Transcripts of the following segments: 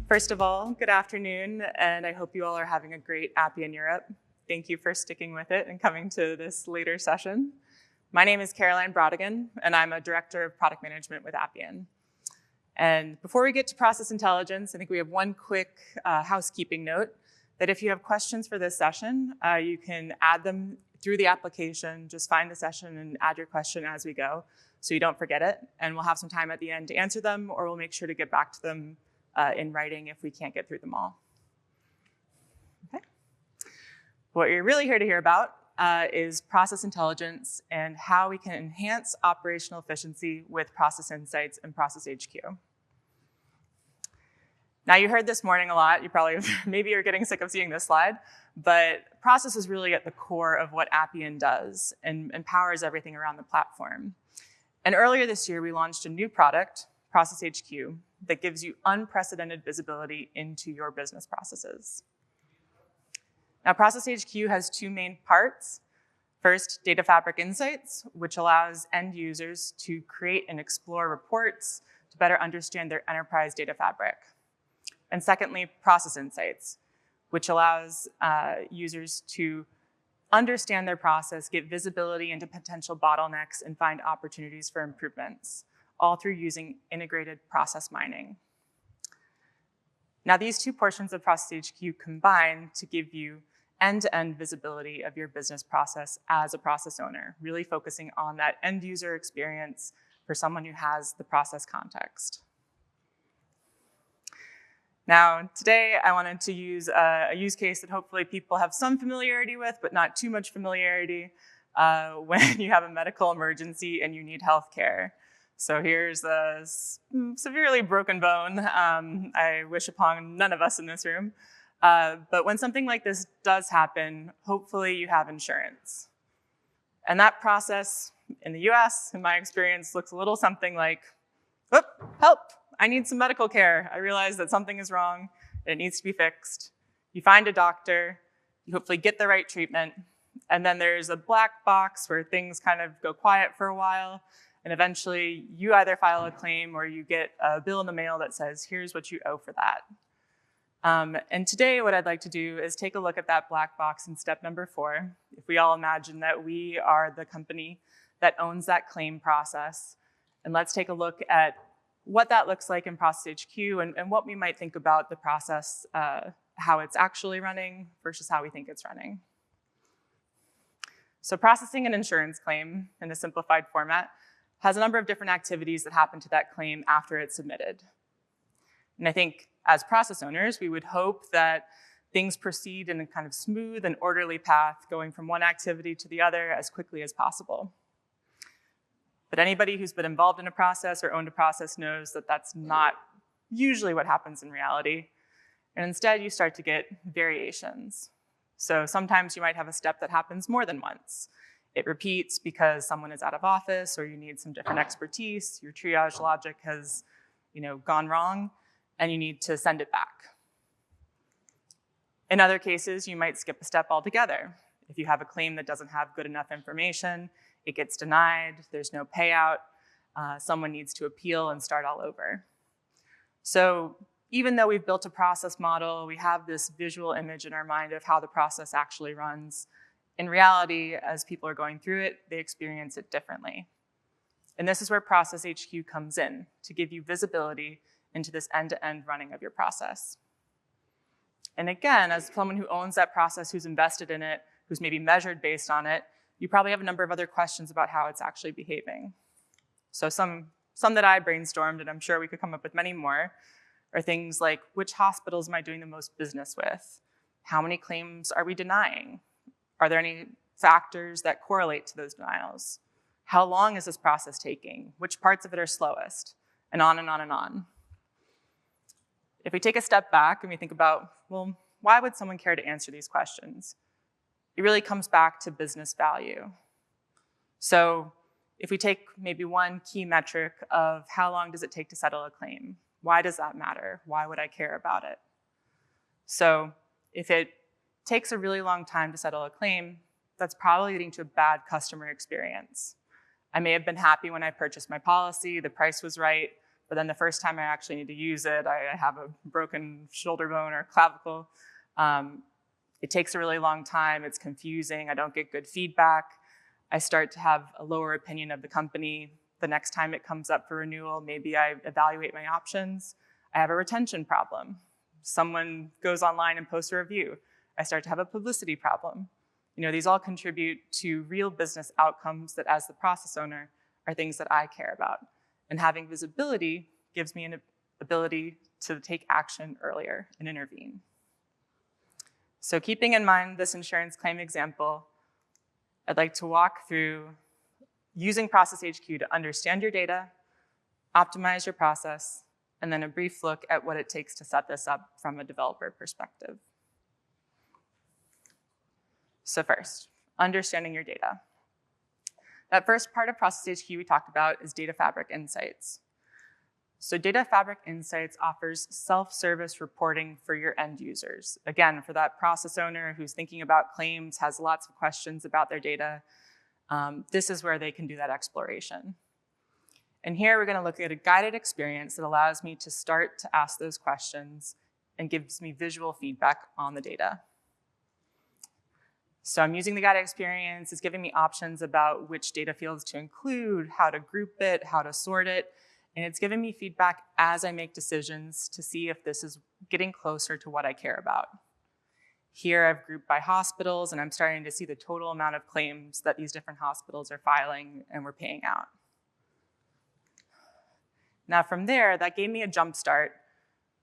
First of all, good afternoon, and I hope you all are having a great Appian Europe. Thank you for sticking with it and coming to this later session. My name is Caroline Brodigan, and I'm a Director of Product Management with Appian. And before we get to process intelligence, I think we have one quick housekeeping note that if you have questions for this session, you can add them through the application. Just find the session and add your question as we go so you don't forget it. And we'll have some time at the end to answer them, or we'll make sure to get back to them in writing if we can't get through them all. Okay. What you're really here to hear about is process intelligence and how we can enhance operational efficiency with process insights and Process HQ. Now, you heard this morning a lot. You probably, maybe you're getting sick of seeing this slide, but process is really at the core of what Appian does and powers everything around the platform. And earlier this year, we launched a new product, Process HQ, that gives you unprecedented visibility into your business processes. Now, Process HQ has two main parts. First, Data Fabric Insights, which allows end users to create and explore reports to better understand their enterprise data fabric. And secondly, Process Insights, which allows users to understand their process, get visibility into potential bottlenecks, and find opportunities for improvements, all through using integrated process mining. Now, these two portions of Process HQ combine to give you end-to-end visibility of your business process as a process owner, really focusing on that end user experience for someone who has the process context. Now, today I wanted to use a use case that hopefully people have some familiarity with, but not too much familiarity when you have a medical emergency and you need healthcare. So here's a severely broken bone. I wish upon none of us in this room. But when something like this does happen, hopefully you have insurance. And that process in the US, in my experience, looks a little something like, "Whoop, help, I need some medical care. I realize that something is wrong and it needs to be fixed." You find a doctor, you hopefully get the right treatment, and then there's a black box where things kind of go quiet for a while, and eventually you either file a claim or you get a bill in the mail that says, here's what you owe for that. And today what I'd like to do is take a look at that black box in step number 4. If we all imagine that we are the company that owns that claim process, and let's take a look at what that looks like in Process HQ and what we might think about the process, how it's actually running versus how we think it's running. So processing an insurance claim in a simplified format has a number of different activities that happen to that claim after it's submitted. And I think as process owners, we would hope that things proceed in a kind of smooth and orderly path, going from one activity to the other as quickly as possible. But anybody who's been involved in a process or owned a process knows that that's not usually what happens in reality. And instead, you start to get variations. So sometimes you might have a step that happens more than once. It repeats because someone is out of office or you need some different expertise. Your triage logic has, gone wrong, and you need to send it back. In other cases, you might skip a step altogether. If you have a claim that doesn't have good enough information, it gets denied, there's no payout, someone needs to appeal and start all over. So even though we've built a process model, we have this visual image in our mind of how the process actually runs. In reality, as people are going through it, they experience it differently. And this is where Process HQ comes in, to give you visibility into this end-to-end running of your process. And again, as someone who owns that process, who's invested in it, who's maybe measured based on it, you probably have a number of other questions about how it's actually behaving. So some that I brainstormed, and I'm sure we could come up with many more, are things like, which hospitals am I doing the most business with? How many claims are we denying? Are there any factors that correlate to those denials? How long is this process taking? Which parts of it are slowest? And on and on and on. If we take a step back and we think about, well, why would someone care to answer these questions? It really comes back to business value. So if we take maybe one key metric of how long does it take to settle a claim, why does that matter? Why would I care about it? So if it takes a really long time to settle a claim, that's probably leading to a bad customer experience. I may have been happy when I purchased my policy, the price was right, but then the first time I actually need to use it, I have a broken shoulder bone or clavicle. It takes a really long time, it's confusing, I don't get good feedback. I start to have a lower opinion of the company. The next time it comes up for renewal, maybe I evaluate my options. I have a retention problem. Someone goes online and posts a review. I start to have a publicity problem. These all contribute to real business outcomes that, as the process owner, are things that I care about. And having visibility gives me an ability to take action earlier and intervene. So keeping in mind this insurance claim example, I'd like to walk through using Process HQ to understand your data, optimize your process, and then a brief look at what it takes to set this up from a developer perspective. So first, understanding your data. That first part of Process HQ we talked about is Data Fabric Insights. So Data Fabric Insights offers self-service reporting for your end users. Again, for that process owner who's thinking about claims, has lots of questions about their data, this is where they can do that exploration. And here we're going to look at a guided experience that allows me to start to ask those questions and gives me visual feedback on the data. So I'm using the guided experience. It's giving me options about which data fields to include, how to group it, how to sort it. And it's giving me feedback as I make decisions to see if this is getting closer to what I care about. Here I've grouped by hospitals, and I'm starting to see the total amount of claims that these different hospitals are filing and we're paying out. Now from there, that gave me a jump start,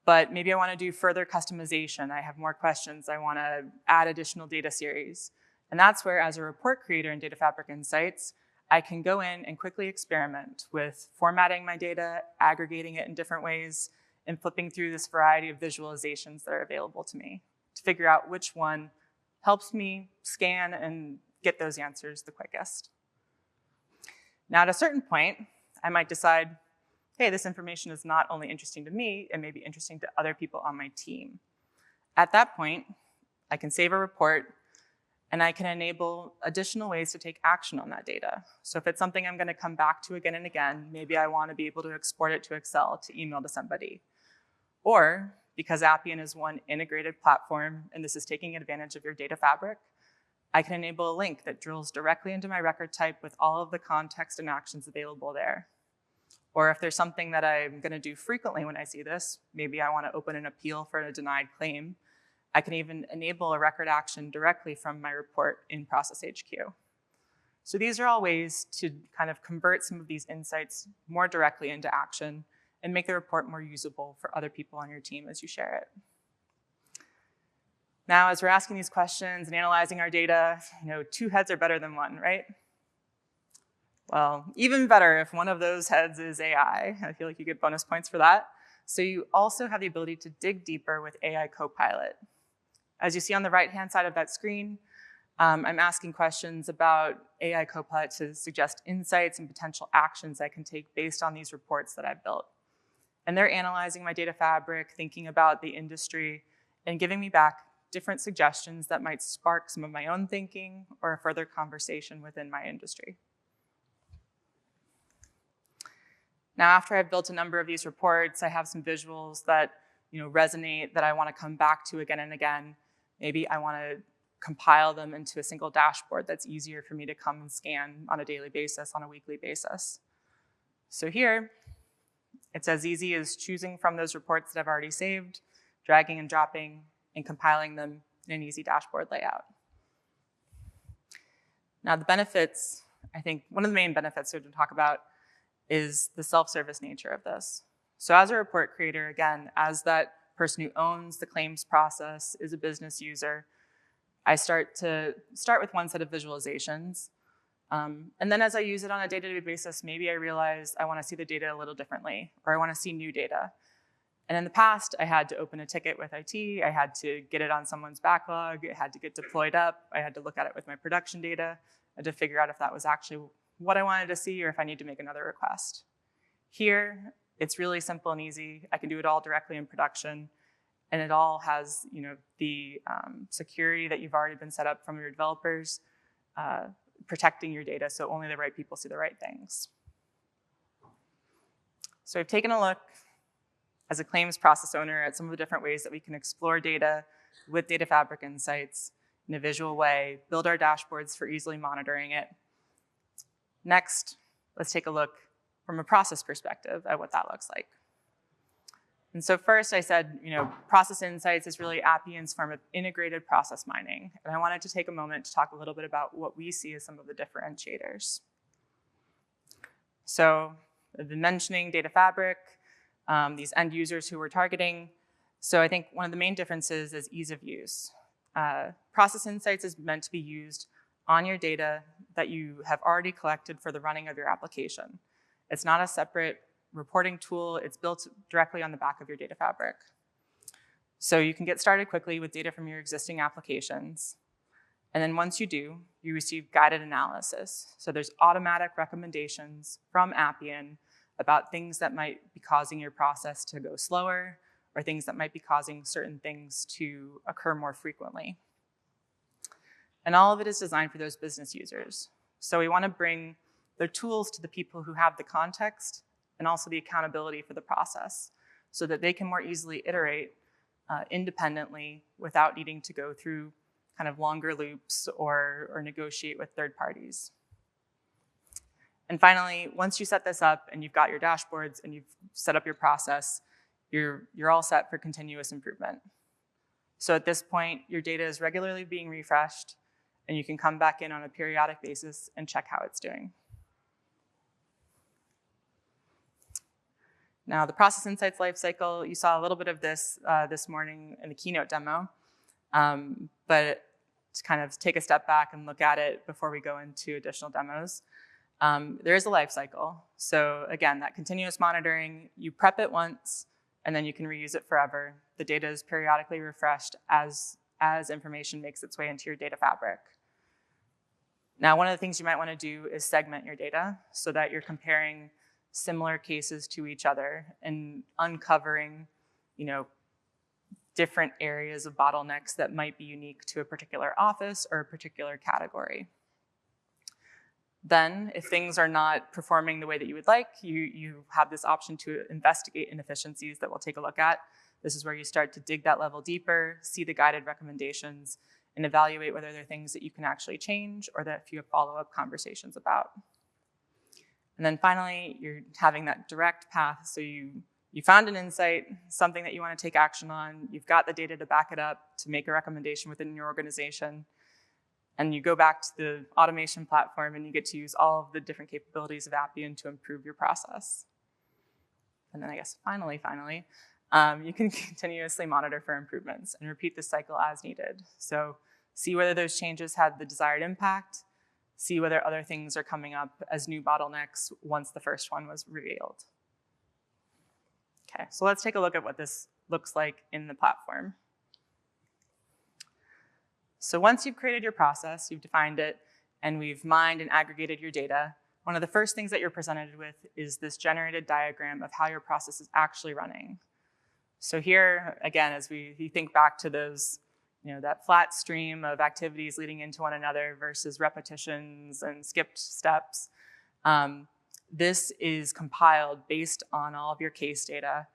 but maybe I want to do further customization. I have more questions. I want to add additional data series. And that's where, as a report creator in Data Fabric Insights, I can go in and quickly experiment with formatting my data, aggregating it in different ways, and flipping through this variety of visualizations that are available to me to figure out which one helps me scan and get those answers the quickest. Now, at a certain point, I might decide, hey, this information is not only interesting to me, it may be interesting to other people on my team. At that point, I can save a report, and I can enable additional ways to take action on that data. So if it's something I'm going to come back to again and again, maybe I want to be able to export it to Excel to email to somebody. Or because Appian is one integrated platform, and this is taking advantage of your data fabric, I can enable a link that drills directly into my record type with all of the context and actions available there. Or if there's something that I'm going to do frequently when I see this, maybe I want to open an appeal for a denied claim, I can even enable a record action directly from my report in Process HQ. So these are all ways to kind of convert some of these insights more directly into action and make the report more usable for other people on your team as you share it. Now, as we're asking these questions and analyzing our data, two heads are better than one, right? Well, even better if one of those heads is AI. I feel like you get bonus points for that. So you also have the ability to dig deeper with AI Copilot. As you see on the right-hand side of that screen, I'm asking questions about AI Copilot to suggest insights and potential actions I can take based on these reports that I've built. And they're analyzing my data fabric, thinking about the industry, and giving me back different suggestions that might spark some of my own thinking or a further conversation within my industry. Now, after I've built a number of these reports, I have some visuals that resonate, that I want to come back to again and again. Maybe I want to compile them into a single dashboard that's easier for me to come and scan on a daily basis, on a weekly basis. So here, it's as easy as choosing from those reports that I've already saved, dragging and dropping, and compiling them in an easy dashboard layout. Now the benefits, I think one of the main benefits to talk about is the self-service nature of this. So as a report creator, again, as that person who owns the claims process, is a business user, I start with one set of visualizations. And then as I use it on a day-to-day basis, maybe I realize I want to see the data a little differently, or I want to see new data. And in the past, I had to open a ticket with IT, I had to get it on someone's backlog, it had to get deployed up, I had to look at it with my production data, I had to figure out if that was actually what I wanted to see or if I need to make another request. Here, it's really simple and easy. I can do it all directly in production, and it all has the security that you've already been set up from your developers, protecting your data so only the right people see the right things. So we've taken a look as a claims process owner at some of the different ways that we can explore data with Data Fabric insights in a visual way, build our dashboards for easily monitoring it. Next, let's take a look from a process perspective at what that looks like. And so first I said, process insights is really Appian's form of integrated process mining. And I wanted to take a moment to talk a little bit about what we see as some of the differentiators. So I've been mentioning Data Fabric, these end users who we're targeting. So I think one of the main differences is ease of use. Process insights is meant to be used on your data that you have already collected for the running of your application. It's not a separate reporting tool. It's built directly on the back of your Data Fabric. So you can get started quickly with data from your existing applications. And then once you do, you receive guided analysis. So there's automatic recommendations from Appian about things that might be causing your process to go slower, or things that might be causing certain things to occur more frequently. And all of it is designed for those business users. So we want to bring the tools to the people who have the context and also the accountability for the process so that they can more easily iterate independently without needing to go through kind of longer loops or negotiate with third parties. And finally, once you set this up and you've got your dashboards and you've set up your process, you're all set for continuous improvement. So at this point, your data is regularly being refreshed, and you can come back in on a periodic basis and check how it's doing. Now, the process insights lifecycle, you saw a little bit of this this morning in the keynote demo, but to kind of take a step back and look at it before we go into additional demos, there is a lifecycle. So again, that continuous monitoring, you prep it once, and then you can reuse it forever. The data is periodically refreshed as information makes its way into your Data Fabric. Now, one of the things you might want to do is segment your data so that you're comparing similar cases to each other and uncovering, different areas of bottlenecks that might be unique to a particular office or a particular category. Then, if things are not performing the way that you would like, you have this option to investigate inefficiencies that we'll take a look at. This is where you start to dig that level deeper, see the guided recommendations, and evaluate whether there are things that you can actually change or that you have follow-up conversations about. And then finally, you're having that direct path. So you found an insight, something that you want to take action on. You've got the data to back it up, to make a recommendation within your organization. And you go back to the automation platform and you get to use all of the different capabilities of Appian to improve your process. And then I guess finally, you can continuously monitor for improvements and repeat this cycle as needed. So see whether those changes had the desired impact, see whether other things are coming up as new bottlenecks once the first one was revealed. Okay, so let's take a look at what this looks like in the platform. So once you've created your process, you've defined it, and we've mined and aggregated your data, one of the first things that you're presented with is this generated diagram of how your process is actually running. So here, again, as you think back to those, that flat stream of activities leading into one another versus repetitions and skipped steps, this is compiled based on all of your case data,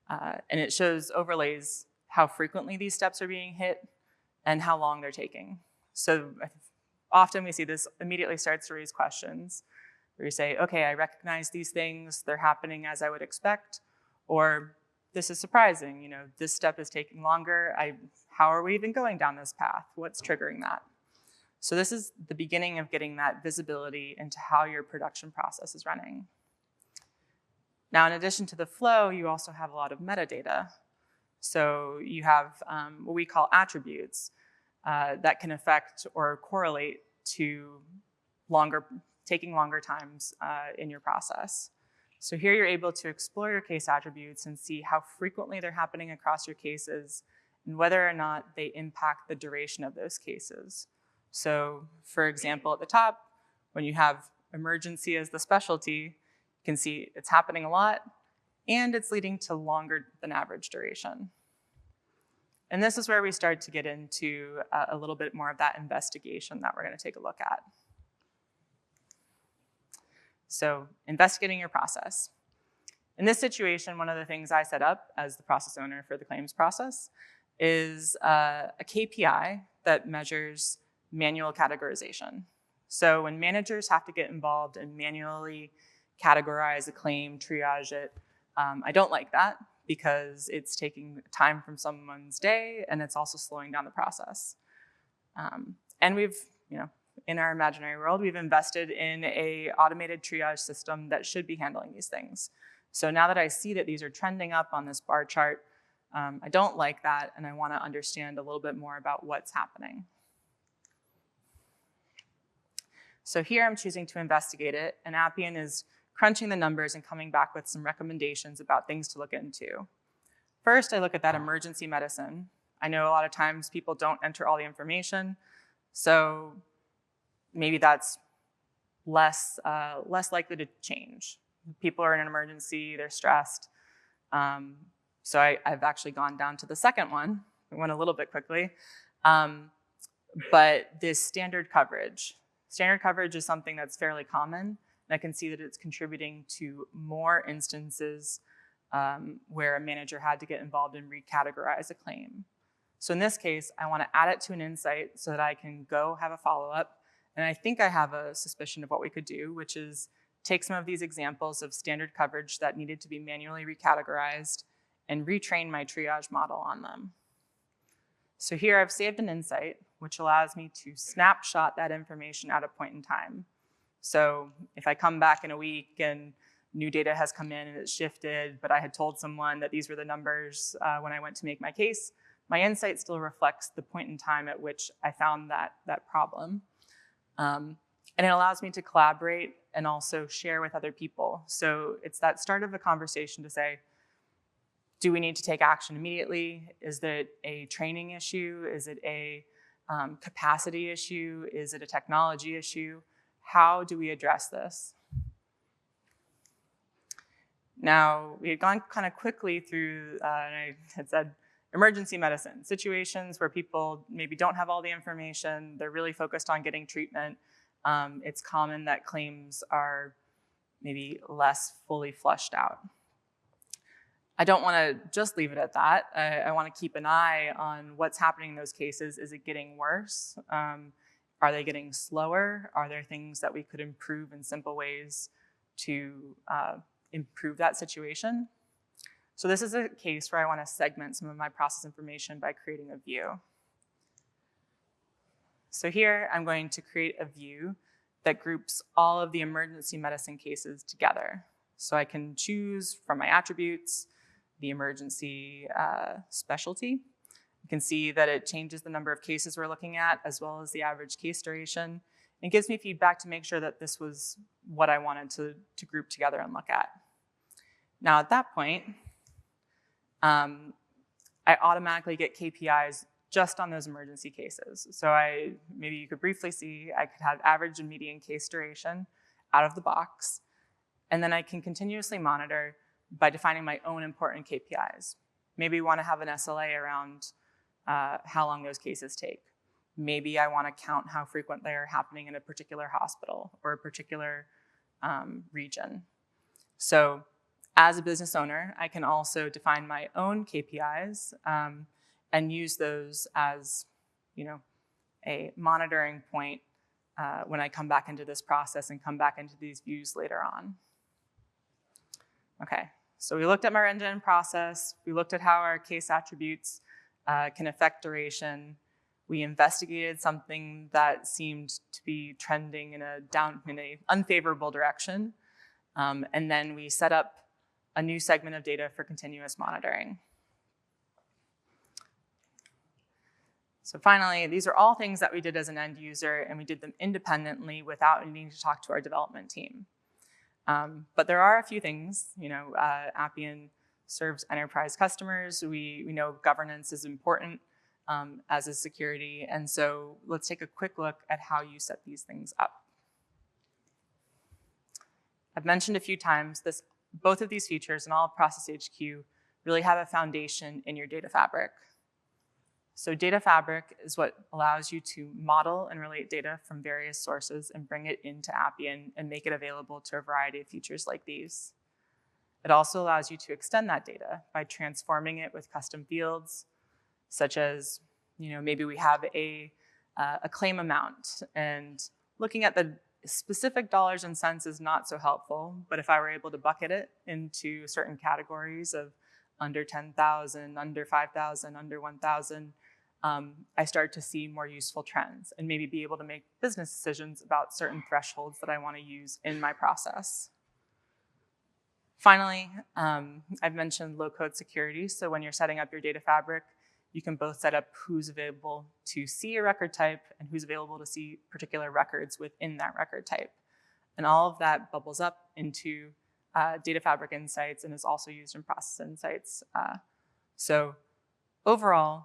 and it overlays how frequently these steps are being hit and how long they're taking. So often we see this immediately starts to raise questions where you say, okay, I recognize these things, they're happening as I would expect, or this is surprising, this step is taking longer, how are we even going down this path? What's triggering that? So this is the beginning of getting that visibility into how your production process is running. Now, in addition to the flow, you also have a lot of metadata. So you have what we call attributes that can affect or correlate to taking longer times in your process. So here you're able to explore your case attributes and see how frequently they're happening across your cases and whether or not they impact the duration of those cases. So for example, at the top, when you have emergency as the specialty, you can see it's happening a lot and it's leading to longer than average duration. And this is where we start to get into a little bit more of that investigation that we're going to take a look at. So investigating your process. In this situation, one of the things I set up as the process owner for the claims process is a KPI that measures manual categorization. So when managers have to get involved and manually categorize a claim, triage it, I don't like that because it's taking time from someone's day and it's also slowing down the process. And we've, in our imaginary world, we've invested in an automated triage system that should be handling these things. So now that I see that these are trending up on this bar chart, I don't like that, and I want to understand a little bit more about what's happening. So here I'm choosing to investigate it, and Appian is crunching the numbers and coming back with some recommendations about things to look into. First, I look at that emergency medicine. I know a lot of times people don't enter all the information, so maybe that's less likely to change. People are in an emergency, they're stressed. So I've actually gone down to the second one. I went a little bit quickly. But this standard coverage. Standard coverage is something that's fairly common, and I can see that it's contributing to more instances where a manager had to get involved and recategorize a claim. So in this case, I want to add it to an insight so that I can go have a follow-up. And I think I have a suspicion of what we could do, which is take some of these examples of standard coverage that needed to be manually recategorized and retrain my triage model on them. So here I've saved an insight, which allows me to snapshot that information at a point in time. So if I come back in a week and new data has come in and it's shifted, but I had told someone that these were the numbers when I went to make my case, my insight still reflects the point in time at which I found that problem. And it allows me to collaborate and also share with other people. So it's that start of a conversation to say, do we need to take action immediately? Is it a training issue? Is it a capacity issue? Is it a technology issue? How do we address this? Now, we had gone kind of quickly through, and I had said, emergency medicine, situations where people maybe don't have all the information, they're really focused on getting treatment. It's common that claims are maybe less fully flushed out. I don't want to just leave it at that. I want to keep an eye on what's happening in those cases. Is it getting worse? Are they getting slower? Are there things that we could improve in simple ways to improve that situation? So this is a case where I want to segment some of my process information by creating a view. So here I'm going to create a view that groups all of the emergency medicine cases together. So I can choose from my attributes the emergency specialty. You can see that it changes the number of cases we're looking at as well as the average case duration. It gives me feedback to make sure that this was what I wanted to group together and look at. Now at that point, I automatically get KPIs just on those emergency cases. So maybe you could briefly see I could have average and median case duration out of the box, and then I can continuously monitor by defining my own important KPIs. Maybe we want to have an SLA around how long those cases take. Maybe I want to count how frequent they are happening in a particular hospital or a particular region. So as a business owner, I can also define my own KPIs and use those as, a monitoring point when I come back into this process and come back into these views later on. Okay, so we looked at my end-to-end process. We looked at how our case attributes can affect duration. We investigated something that seemed to be trending in an unfavorable direction. And then we set up a new segment of data for continuous monitoring. So finally, these are all things that we did as an end user, and we did them independently without needing to talk to our development team. But there are a few things, Appian serves enterprise customers. We know governance is important, as is security. And so let's take a quick look at how you set these things up. I've mentioned a few times both of these features and all of Process HQ really have a foundation in your data fabric. So data fabric is what allows you to model and relate data from various sources and bring it into Appian and make it available to a variety of features like these. It also allows you to extend that data by transforming it with custom fields, such as, maybe we have a claim amount, and looking at the specific dollars and cents is not so helpful, but if I were able to bucket it into certain categories of under 10,000, under 5,000, under 1,000, I start to see more useful trends and maybe be able to make business decisions about certain thresholds that I want to use in my process. Finally, I've mentioned low-code security. So when you're setting up your data fabric, you can both set up who's available to see a record type and who's available to see particular records within that record type. And all of that bubbles up into data fabric insights and is also used in process insights. So overall,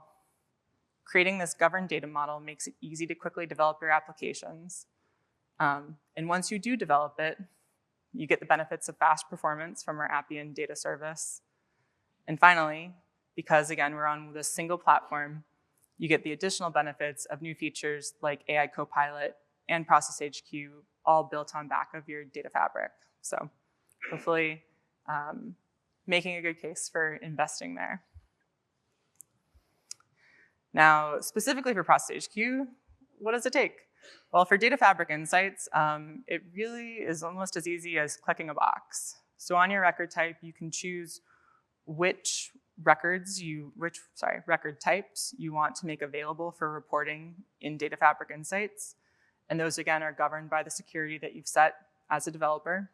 creating this governed data model makes it easy to quickly develop your applications. And once you do develop it, you get the benefits of fast performance from our Appian data service. And finally, because again, we're on this single platform, you get the additional benefits of new features like AI Copilot and Process HQ, all built on back of your data fabric. So hopefully making a good case for investing there. Now, specifically for Process HQ, what does it take? Well, for data fabric insights, it really is almost as easy as clicking a box. So on your record type, you can choose which record types you want to make available for reporting in data fabric insights. And those, again, are governed by the security that you've set as a developer.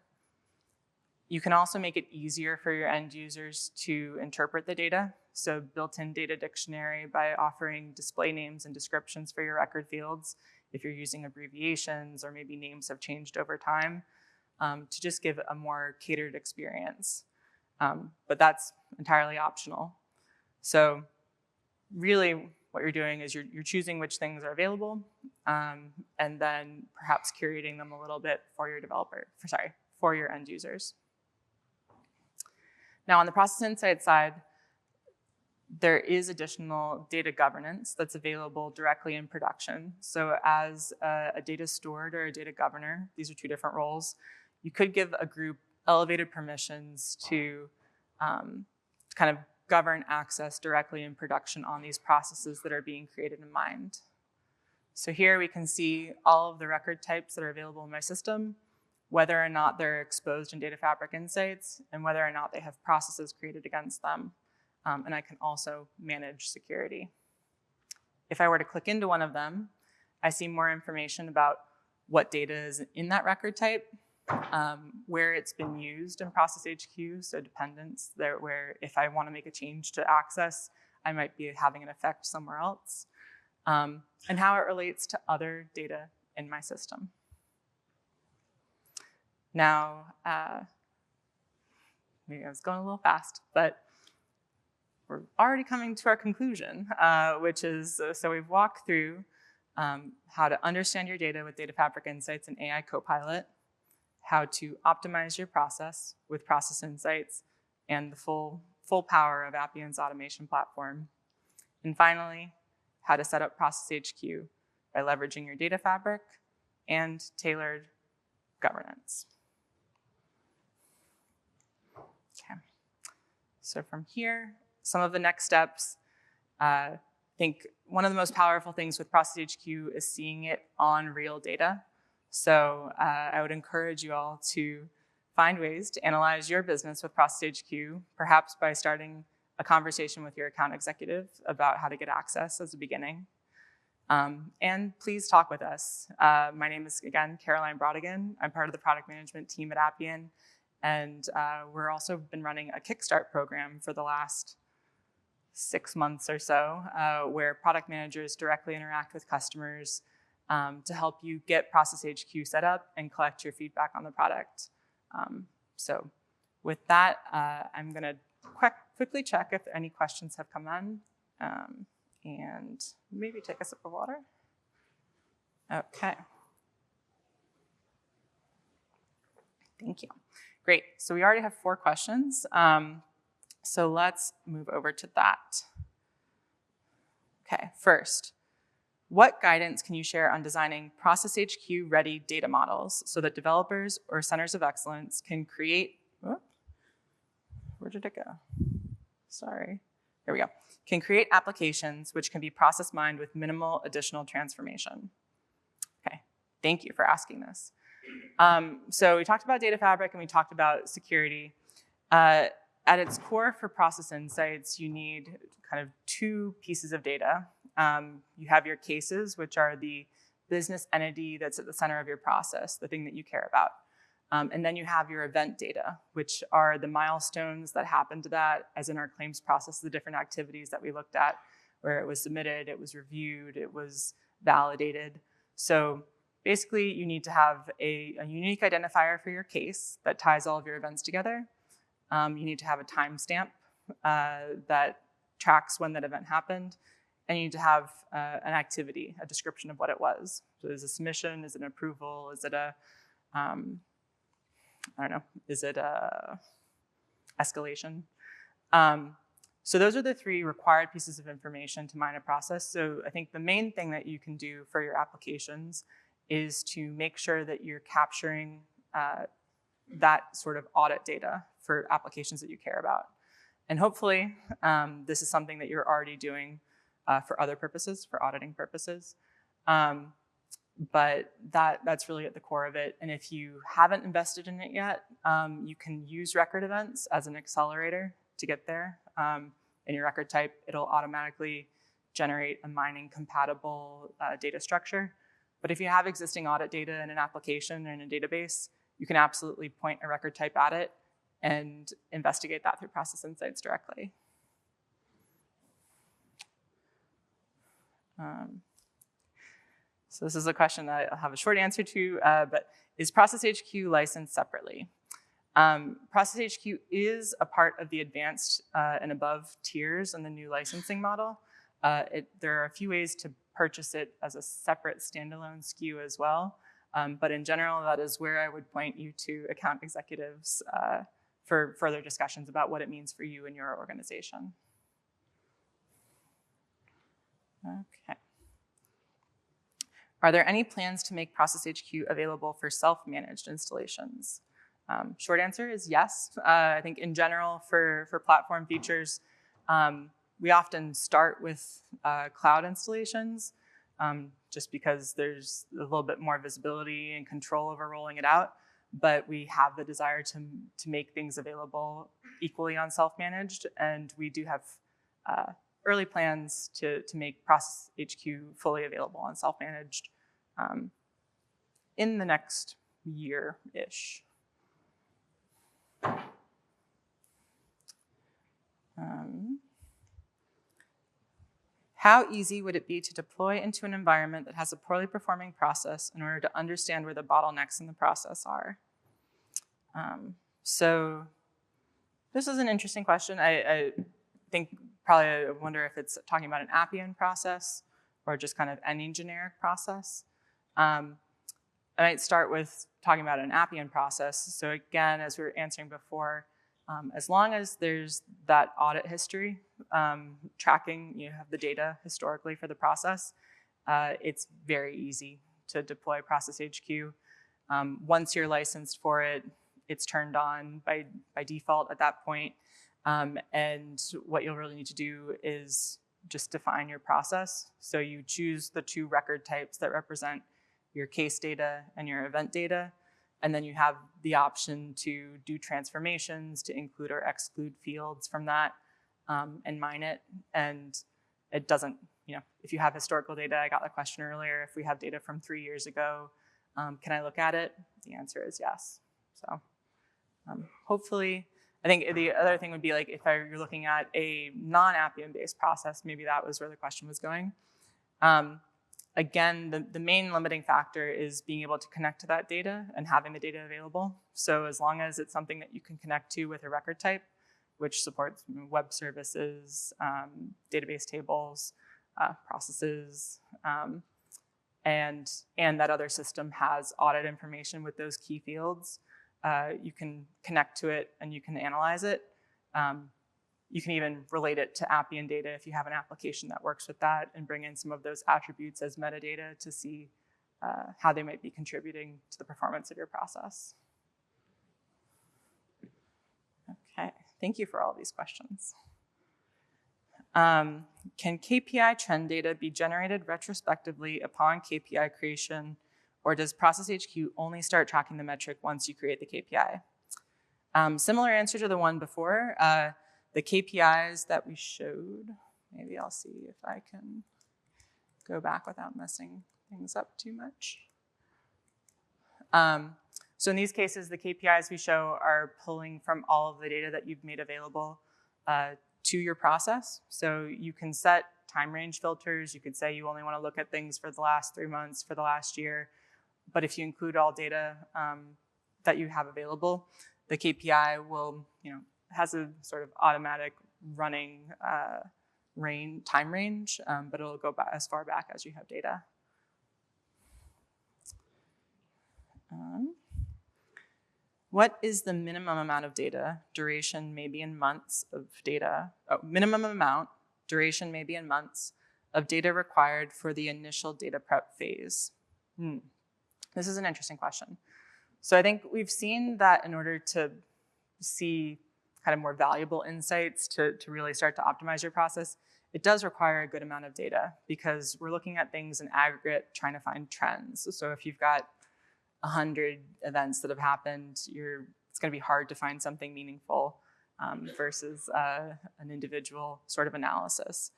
You can also make it easier for your end users to interpret the data. So built-in data dictionary by offering display names and descriptions for your record fields if you're using abbreviations or maybe names have changed over time, to just give a more catered experience. But that's entirely optional. So really what you're doing is you're choosing which things are available and then perhaps curating them a little bit for your for your end users. Now on the process insight side, there is additional data governance that's available directly in production. So as a data steward or a data governor, these are two different roles, you could give a group elevated permissions to kind of govern access directly in production on these processes that are being created in mind. So here we can see all of the record types that are available in my system, whether or not they're exposed in data fabric insights, and whether or not they have processes created against them. And I can also manage security. If I were to click into one of them, I see more information about what data is in that record type, where it's been used in Process HQ, so dependence, there where if I want to make a change to access, I might be having an effect somewhere else, and how it relates to other data in my system. Now, maybe I was going a little fast, but we're already coming to our conclusion, which is, so we've walked through how to understand your data with Data Fabric Insights and AI Copilot, how to optimize your process with Process Insights, and the full power of Appian's automation platform. And finally, how to set up Process HQ by leveraging your data fabric and tailored governance. Okay, so from here, some of the next steps, I think one of the most powerful things with Process HQ is seeing it on real data. So I would encourage you all to find ways to analyze your business with Process HQ, perhaps by starting a conversation with your account executive about how to get access as a beginning. And please talk with us. My name is, again, Caroline Brodigan. I'm part of the product management team at Appian. And we're also been running a Kickstart program for the last 6 months or so, where product managers directly interact with customers to help you get Process HQ set up and collect your feedback on the product. So with that, I'm going to quickly check if any questions have come in, and maybe take a sip of water. Okay. Thank you. Great. So we already have 4 questions. So let's move over to that. Okay, first, what guidance can you share on designing Process HQ ready data models so that developers or centers of excellence can create where did it go? Sorry. Here we go. Can create applications which can be process mined with minimal additional transformation. Okay, thank you for asking this. So we talked about data fabric and we talked about security. At its core for process insights, you need kind of two pieces of data. You have your cases, which are the business entity that's at the center of your process, the thing that you care about. And then you have your event data, which are the milestones that happen to that, as in our claims process, the different activities that we looked at, where it was submitted, it was reviewed, it was validated. So basically, you need to have a unique identifier for your case that ties all of your events together. You need to have a timestamp that tracks when that event happened. And you need to have an activity, a description of what it was. So is it a submission? Is it an approval? Is it a, I don't know, is it a escalation? So those are the three required pieces of information to mine a process. So I think the main thing that you can do for your applications is to make sure that you're capturing that sort of audit data for applications that you care about. And hopefully, this is something that you're already doing for other purposes, for auditing purposes. But that's really at the core of it. And if you haven't invested in it yet, you can use record events as an accelerator to get there. In your record type, it'll automatically generate a mining compatible data structure. But if you have existing audit data in an application or in a database, you can absolutely point a record type at it and investigate that through process insights directly. So this is a question that I'll have a short answer to, but is Process HQ licensed separately? Process HQ is a part of the advanced and above tiers in the new licensing model. There are a few ways to purchase it as a separate standalone SKU as well. But in general, that is where I would point you to account executives for further discussions about what it means for you and your organization. Okay. Are there any plans to make Process HQ available for self-managed installations? Short answer is yes. I think in general for platform features, we often start with cloud installations just because there's a little bit more visibility and control over rolling it out. But we have the desire to make things available equally on self-managed, and we do have early plans to make Process HQ fully available on self-managed in the next year-ish. How easy would it be to deploy into an environment that has a poorly performing process in order to understand where the bottlenecks in the process are? So this is an interesting question. I think probably I wonder if it's talking about an Appian process or just kind of any generic process. I might start with talking about an Appian process. So again, as we were answering before, as long as there's that audit history, tracking, you have the data historically for the process, it's very easy to deploy Process HQ. Once you're licensed for it, it's turned on by default at that point. And what you'll really need to do is just define your process. So you choose the two record types that represent your case data and your event data. And then you have the option to do transformations to include or exclude fields from that and mine it. And it doesn't, if you have historical data, I got the question earlier, if we have data from 3 years ago, can I look at it? The answer is yes. So hopefully, I think the other thing would be like if you're looking at a non-Appian based process, maybe that was where the question was going. Again, the main limiting factor is being able to connect to that data and having the data available. So as long as it's something that you can connect to with a record type, which supports web services, database tables, processes, and that other system has audit information with those key fields, you can connect to it and you can analyze it. You can even relate it to Appian data if you have an application that works with that and bring in some of those attributes as metadata to see how they might be contributing to the performance of your process. Okay, Thank you for all these questions. Can KPI trend data be generated retrospectively upon KPI creation, or does Process HQ only start tracking the metric once you create the KPI? Similar answer to the one before. The KPIs that we showed, maybe I'll see if I can go back without messing things up too much. So in these cases, the KPIs we show are pulling from all of the data that you've made available to your process. So you can set time range filters. You could say you only want to look at things for the last 3 months, for the last year. But if you include all data that you have available, the KPI will, has a sort of automatic running time range, but it'll go back as far back as you have data. What is the minimum amount of data? Duration may be in months of data. Oh, minimum amount, duration may be in months of data required for the initial data prep phase. This is an interesting question. So I think we've seen that in order to see kind of more valuable insights to really start to optimize your process, it does require a good amount of data because we're looking at things in aggregate, trying to find trends. So if you've got 100 events that have happened, it's going to be hard to find something meaningful versus an individual sort of analysis.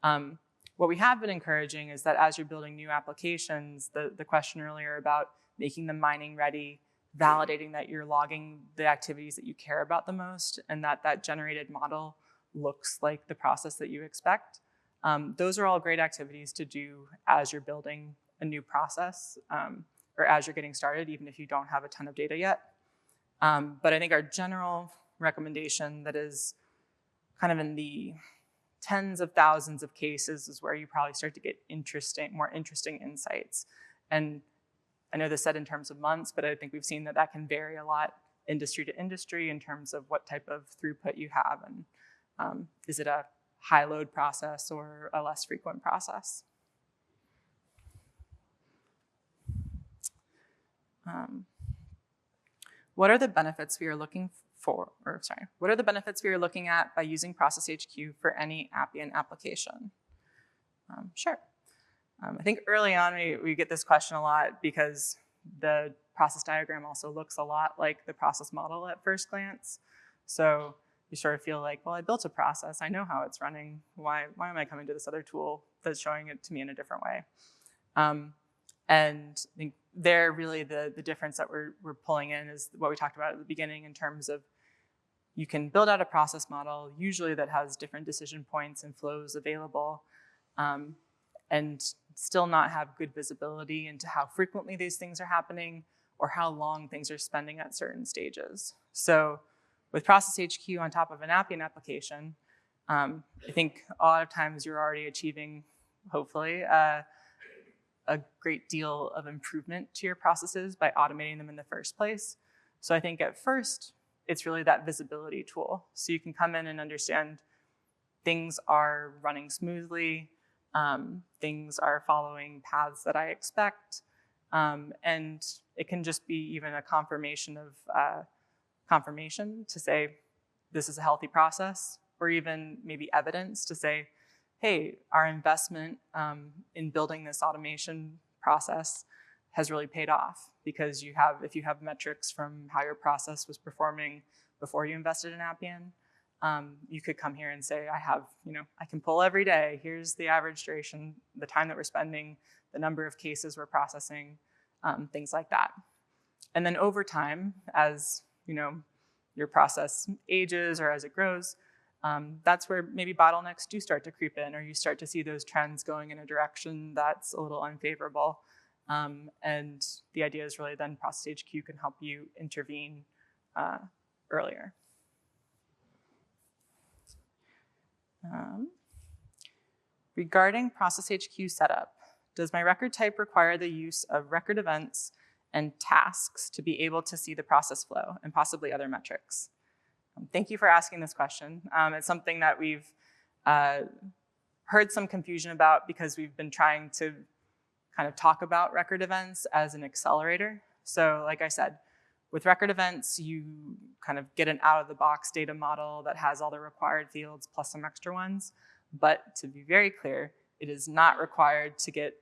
What we have been encouraging is that as you're building new applications, the question earlier about making them mining ready, validating that you're logging the activities that you care about the most and that generated model looks like the process that you expect. Those are all great activities to do as you're building a new process or as you're getting started, even if you don't have a ton of data yet. But I think our general recommendation that is kind of in the tens of thousands of cases is where you probably start to get more interesting insights. And I know this said in terms of months, but I think we've seen that can vary a lot industry to industry in terms of what type of throughput you have. And is it a high load process or a less frequent process? What are the benefits we are looking for, what are the benefits we are looking at by using Process HQ for any Appian application? Sure. I think early on we get this question a lot because the process diagram also looks a lot like the process model at first glance. So you sort of feel like, well, I built a process. I know how it's running. Why am I coming to this other tool that's showing it to me in a different way? And I think there really the difference that we're pulling in is what we talked about at the beginning in terms of you can build out a process model, usually that has different decision points and flows available, and still not have good visibility into how frequently these things are happening or how long things are spending at certain stages. So with Process HQ on top of an Appian application, I think a lot of times you're already achieving, hopefully, a great deal of improvement to your processes by automating them in the first place. So I think at first, it's really that visibility tool. So you can come in and understand things are running smoothly, things are following paths that I expect, and it can just be even a confirmation to say, this is a healthy process, or even maybe evidence to say, hey, our investment in building this automation process has really paid off because if you have metrics from how your process was performing before you invested in Appian, you could come here and say, I can pull every day. Here's the average duration, the time that we're spending, the number of cases we're processing, things like that. And then over time, as your process ages or as it grows, that's where maybe bottlenecks do start to creep in, or you start to see those trends going in a direction that's a little unfavorable. And the idea is really then Process HQ can help you intervene earlier. Regarding Process HQ setup, does my record type require the use of record events and tasks to be able to see the process flow and possibly other metrics? Thank you for asking this question. It's something that we've heard some confusion about because we've been trying to kind of talk about record events as an accelerator. So like I said, with record events, you kind of get an out-of-the-box data model that has all the required fields plus some extra ones. But to be very clear, it is not required to get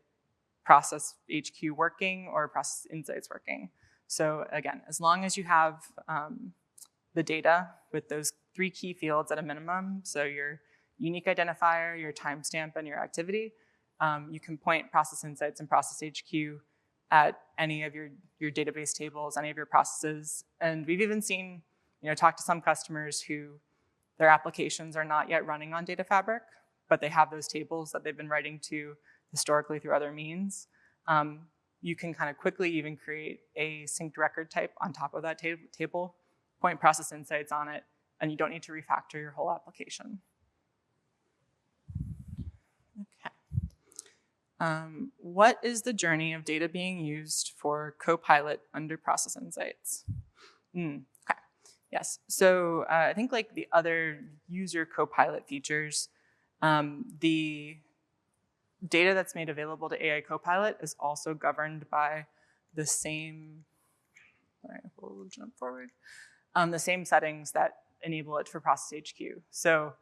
Process HQ working or Process Insights working. So again, as long as you have the data with those 3 key fields at a minimum, so your unique identifier, your timestamp, and your activity, you can point Process Insights and Process HQ at any of your database tables, any of your processes. And we've even seen, talk to some customers who their applications are not yet running on Data Fabric, but they have those tables that they've been writing to historically through other means. You can kind of quickly even create a synced record type on top of that table, point Process Insights on it, and you don't need to refactor your whole application. What is the journey of data being used for Copilot under Process Insights? Okay, yes. So I think like the other user Copilot features, the data that's made available to AI Copilot is also governed by the same, we'll jump forward, the same settings that enable it for Process HQ. So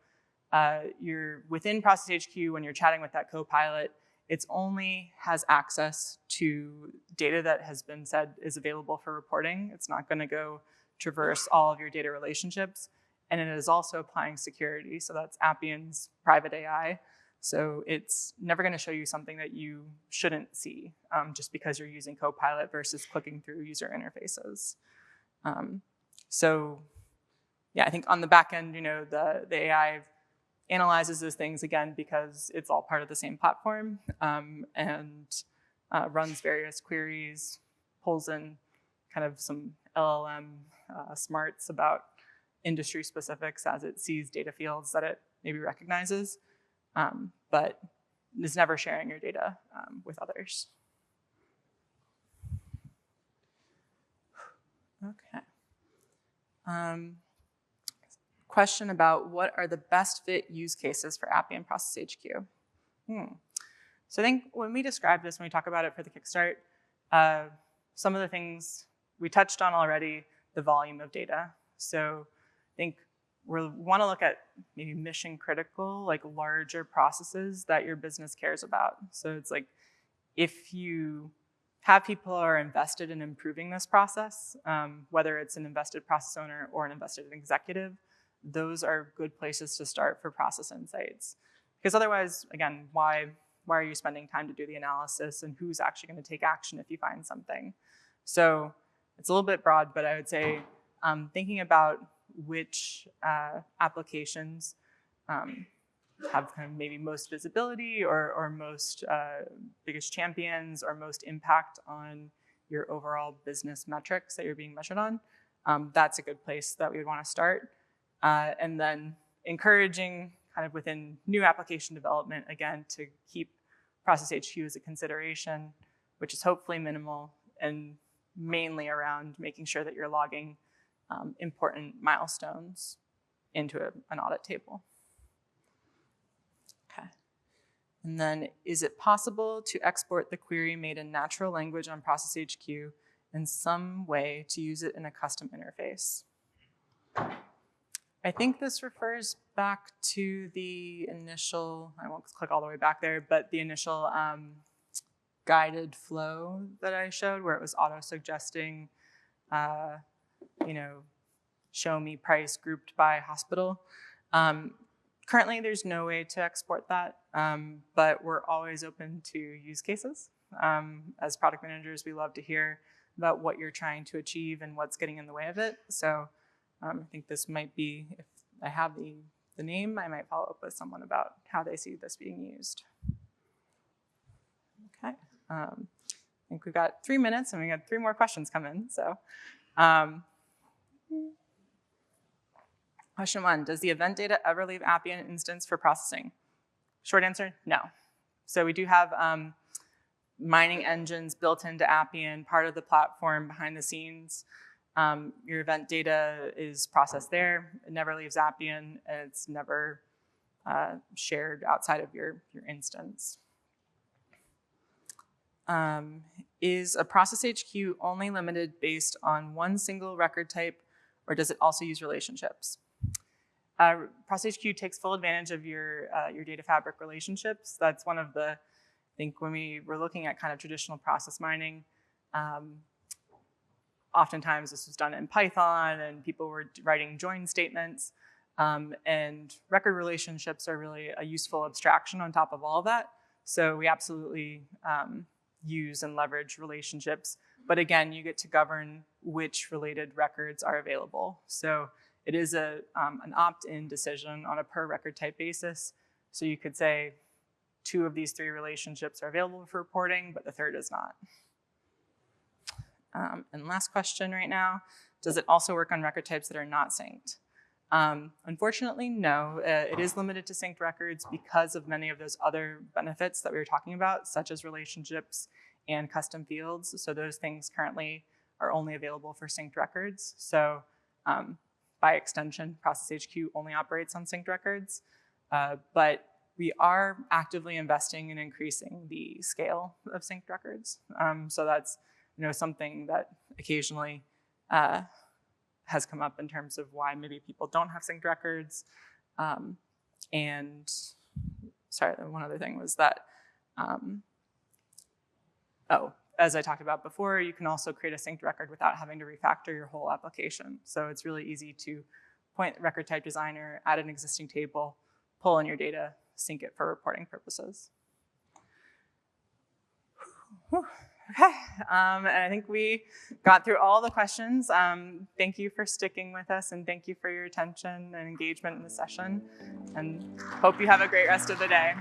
you're within Process HQ when you're chatting with that Copilot, it only has access to data that has been said is available for reporting. It's not going to go traverse all of your data relationships. And it is also applying security. So that's Appian's private AI. So it's never going to show you something that you shouldn't see just because you're using Copilot versus clicking through user interfaces. So yeah, I think on the back end, the AI analyzes those things, again, because it's all part of the same platform, and runs various queries, pulls in kind of some LLM smarts about industry specifics as it sees data fields that it maybe recognizes, but is never sharing your data with others. Okay. Question about what are the best fit use cases for Appian Process HQ. So I think when we describe this, when we talk about it for the Kickstart, some of the things we touched on already, the volume of data. So I think we want to look at maybe mission critical, like larger processes that your business cares about. So it's like if you have people who are invested in improving this process, whether it's an invested process owner or an invested executive, those are good places to start for Process Insights. Because otherwise, again, why are you spending time to do the analysis, and who's actually going to take action if you find something? So it's a little bit broad, but I would say thinking about which applications have kind of maybe most visibility or most biggest champions or most impact on your overall business metrics that you're being measured on, that's a good place that we would want to start. And then encouraging kind of within new application development, again, to keep Process HQ as a consideration, which is hopefully minimal and mainly around making sure that you're logging important milestones into an audit table. Okay. And then, is it possible to export the query made in natural language on Process HQ in some way to use it in a custom interface? I think this refers back to the initial, I won't click all the way back there, but the initial guided flow that I showed where it was auto-suggesting, show me price grouped by hospital. Currently, there's no way to export that, but we're always open to use cases. As product managers, we love to hear about what you're trying to achieve and what's getting in the way of it. So I think this might be, if I have the name, I might follow up with someone about how they see this being used. Okay, I think we've got 3 minutes and we got 3 more questions come in. So question 1, does the event data ever leave Appian instance for processing? Short answer, no. So we do have mining engines built into Appian, part of the platform behind the scenes. Your event data is processed there. It never leaves Appian, and it's never shared outside of your instance. Is a process HQ only limited based on one single record type, or does it also use relationships? Process HQ takes full advantage of your data fabric relationships. That's one of the, I think when we were looking at kind of traditional process mining, oftentimes this was done in Python and people were writing join statements. And record relationships are really a useful abstraction on top of all of that. So we absolutely use and leverage relationships. But again, you get to govern which related records are available. So it is an opt-in decision on a per record type basis. So you could say 2 of these 3 relationships are available for reporting, but the third is not. And last question right now, does it also work on record types that are not synced? Unfortunately, no. It is limited to synced records because of many of those other benefits that we were talking about, such as relationships and custom fields. So those things currently are only available for synced records. So by extension, Process HQ only operates on synced records. But we are actively investing in increasing the scale of synced records. So that's something that occasionally has come up in terms of why maybe people don't have synced records. And sorry, one other thing was that, as I talked about before, you can also create a synced record without having to refactor your whole application. So it's really easy to point the record type designer, add an existing table, pull in your data, sync it for reporting purposes. Whew. Okay, and I think we got through all the questions. Thank you for sticking with us, and thank you for your attention and engagement in the session, and hope you have a great rest of the day.